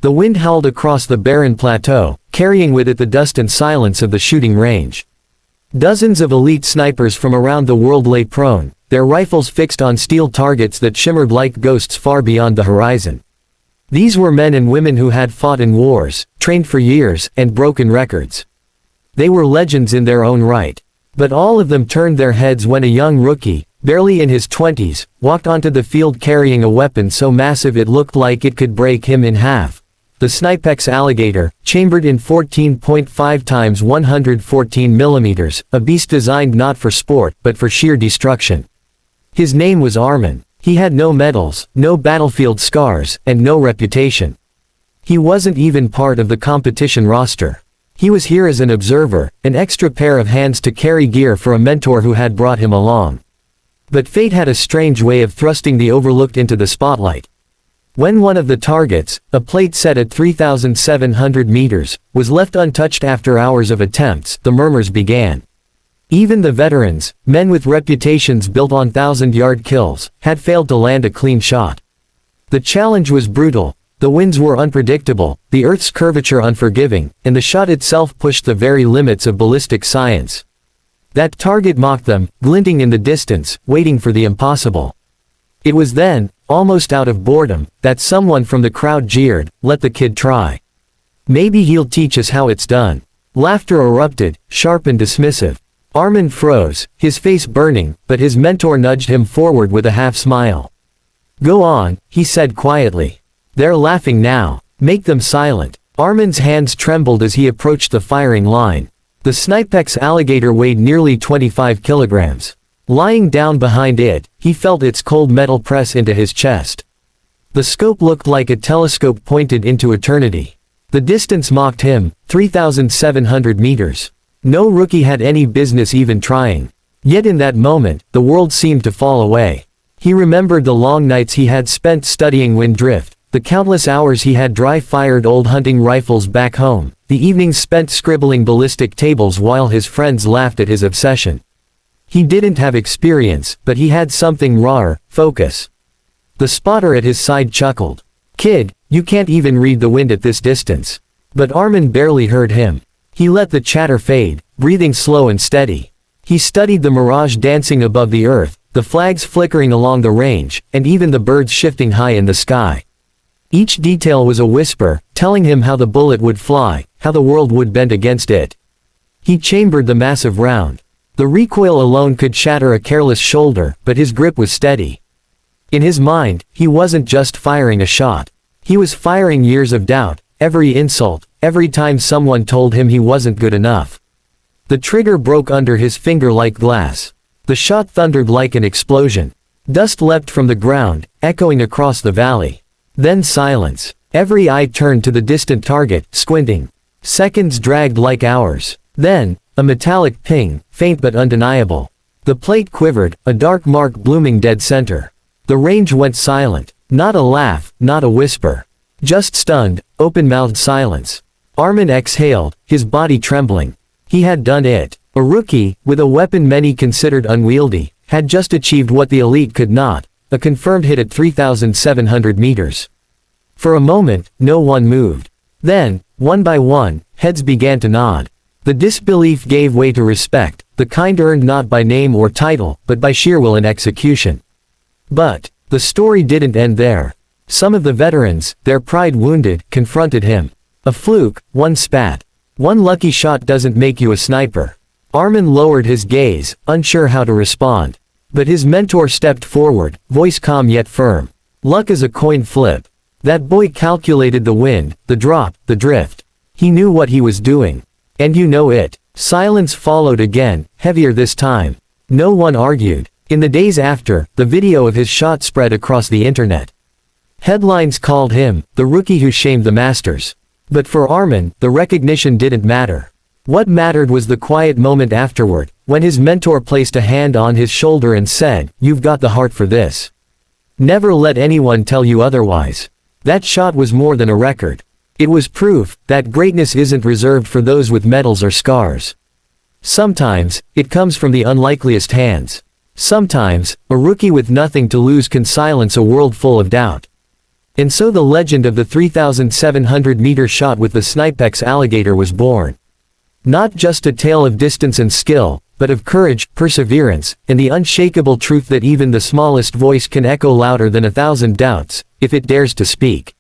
The wind howled across the barren plateau, carrying with it the dust and silence of the shooting range. Dozens of elite snipers from around the world lay prone, their rifles fixed on steel targets that shimmered like ghosts far beyond the horizon. These were men and women who had fought in wars, trained for years, and broken records. They were legends in their own right. But all of them turned their heads when a young rookie, barely in his 20s, walked onto the field carrying a weapon so massive it looked like it could break him in half. The Snipex Alligator, chambered in 14.5 times 114 millimeters, a beast designed not for sport but for sheer destruction. His name was Armin. He had no medals, no battlefield scars, and no reputation. He wasn't even part of the competition roster. He was here as an observer, an extra pair of hands to carry gear for a mentor who had brought him along. But fate had a strange way of thrusting the overlooked into the spotlight. When one of the targets, a plate set at 3,700 meters, was left untouched after hours of attempts, the murmurs began. Even the veterans, men with reputations built on 1,000-yard kills, had failed to land a clean shot. The challenge was brutal, the winds were unpredictable, the Earth's curvature unforgiving, and the shot itself pushed the very limits of ballistic science. That target mocked them, glinting in the distance, waiting for the impossible. It was then, almost out of boredom, that someone from the crowd jeered, "Let the kid try. Maybe he'll teach us how it's done." Laughter erupted, sharp and dismissive. Armin froze, his face burning, but his mentor nudged him forward with a half-smile. "Go on," he said quietly. "They're laughing now. Make them silent." Armin's hands trembled as he approached the firing line. The Snipex Alligator weighed nearly 25 kilograms. Lying down behind it, he felt its cold metal press into his chest. The scope looked like a telescope pointed into eternity. The distance mocked him, 3,700 meters. No rookie had any business even trying. Yet in that moment, the world seemed to fall away. He remembered the long nights he had spent studying wind drift, the countless hours he had dry-fired old hunting rifles back home, the evenings spent scribbling ballistic tables while his friends laughed at his obsession. He didn't have experience, but he had something rawer: focus. The spotter at his side chuckled. "Kid, you can't even read the wind at this distance." But Armin barely heard him. He let the chatter fade, breathing slow and steady. He studied the mirage dancing above the earth, the flags flickering along the range, and even the birds shifting high in the sky. Each detail was a whisper, telling him how the bullet would fly, how the world would bend against it. He chambered the massive round. The recoil alone could shatter a careless shoulder, but his grip was steady. In his mind, he wasn't just firing a shot. He was firing years of doubt, every insult, every time someone told him he wasn't good enough. The trigger broke under his finger like glass. The shot thundered like an explosion. Dust leapt from the ground, echoing across the valley. Then silence. Every eye turned to the distant target, squinting. Seconds dragged like hours. Then, a metallic ping, faint but undeniable. The plate quivered, a dark mark blooming dead center. The range went silent. Not a laugh, not a whisper. Just stunned, open-mouthed silence. Armin exhaled, his body trembling. He had done it. A rookie, with a weapon many considered unwieldy, had just achieved what the elite could not, a confirmed hit at 3,700 meters. For a moment, no one moved. Then, one by one, heads began to nod. The disbelief gave way to respect, the kind earned not by name or title, but by sheer will and execution. But the story didn't end there. Some of the veterans, their pride wounded, confronted him. "A fluke," one spat. "One lucky shot doesn't make you a sniper." Armin lowered his gaze, unsure how to respond. But his mentor stepped forward, voice calm yet firm. "Luck is a coin flip. That boy calculated the wind, the drop, the drift. He knew what he was doing. And you know it." Silence followed again, heavier this time. No one argued. In the days after, the video of his shot spread across the internet. Headlines called him the rookie who shamed the masters. But for Armin, the recognition didn't matter. What mattered was the quiet moment afterward, when his mentor placed a hand on his shoulder and said, "You've got the heart for this. Never let anyone tell you otherwise." That shot was more than a record. It was proof that greatness isn't reserved for those with medals or scars. Sometimes, it comes from the unlikeliest hands. Sometimes, a rookie with nothing to lose can silence a world full of doubt. And so the legend of the 3,700-meter shot with the Snipex alligator was born. Not just a tale of distance and skill, but of courage, perseverance, and the unshakable truth that even the smallest voice can echo louder than 1,000 doubts, if it dares to speak.